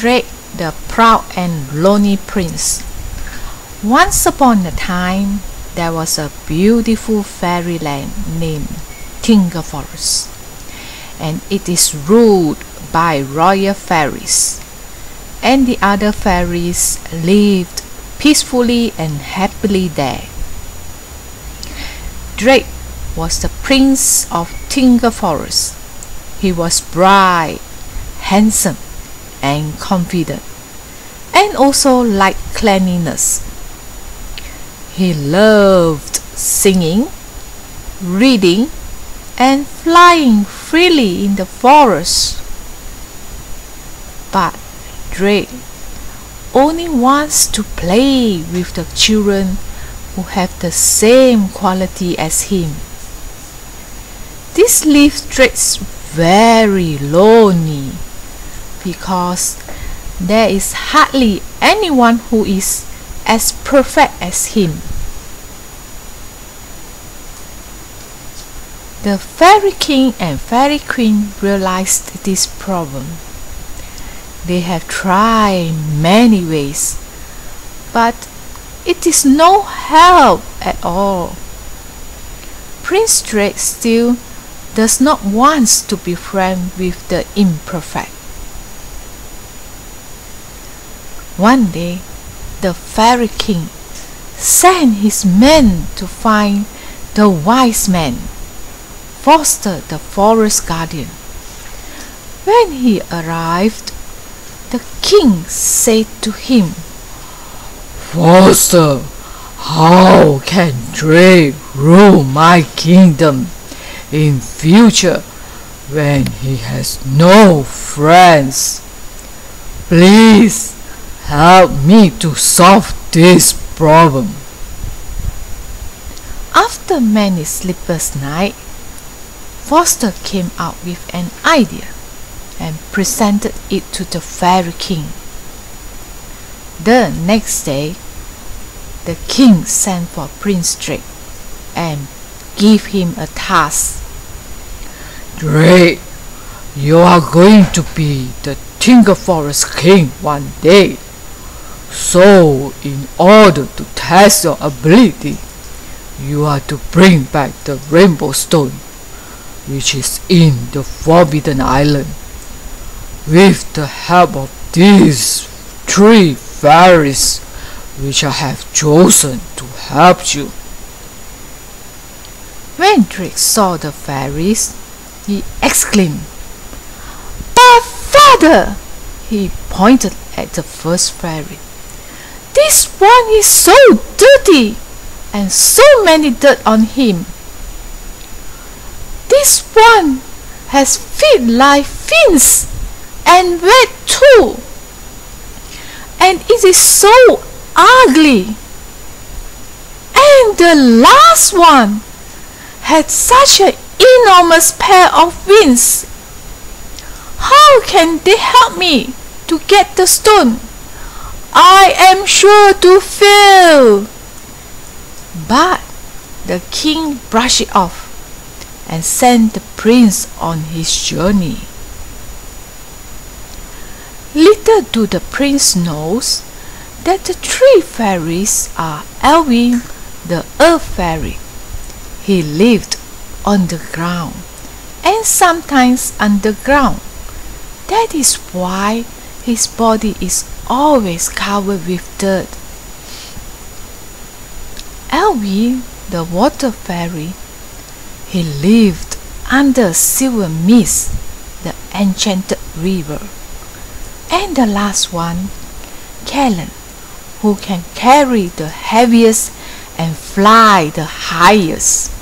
Drake, the proud and lonely prince. Once upon a time, there was a beautiful fairyland named Tingle Forest, and it is ruled by royal fairies, and the other fairies lived peacefully and happily there. Drake was the prince of Tingle Forest. He was bright, handsome, and confident, and also liked cleanliness. He loved singing, reading, and flying freely in the forest. But Drake only wants to play with the children who have the same quality as him. This leaves Drake very lonely because there is hardly anyone who is as perfect as him. The Fairy King and Fairy Queen realized this problem. They have tried many ways, but it is no help at all. Prince Drake still does not want to be friends with the imperfect. One day, the Fairy King sent his men to find the wise man, Foster the forest guardian. When he arrived, the king said to him, "Foster, how can Drake rule my kingdom in future when he has no friends? Please help me to solve this problem." After many sleepless nights, Foster came up with an idea and presented it to the Fairy King. The next day, the king sent for Prince Drake and gave him a task. "Drake, you are going to be the Tingle Forest King one day. So, in order to test your ability, you are to bring back the Rainbow Stone, which is in the Forbidden Island. With the help of these 3 fairies, which I have chosen to help you." When Drake saw the fairies, he exclaimed, "But father!" He pointed at the first fairy. "This one is so dirty, and so many dirt on him. This one has feet like fins, and red too, and it is so ugly. And the last one had such an enormous pair of wings. How can they help me to get the stone? I am sure to fail." But the king brushed it off and sent the prince on his journey. Little do the prince know that the 3 fairies are Elwin, the earth fairy. He lived on the ground and sometimes underground. That is why his body is always covered with dirt. Elwin, the water fairy, he lived under silver mist, the enchanted river. And the last one, Callan, who can carry the heaviest and fly the highest.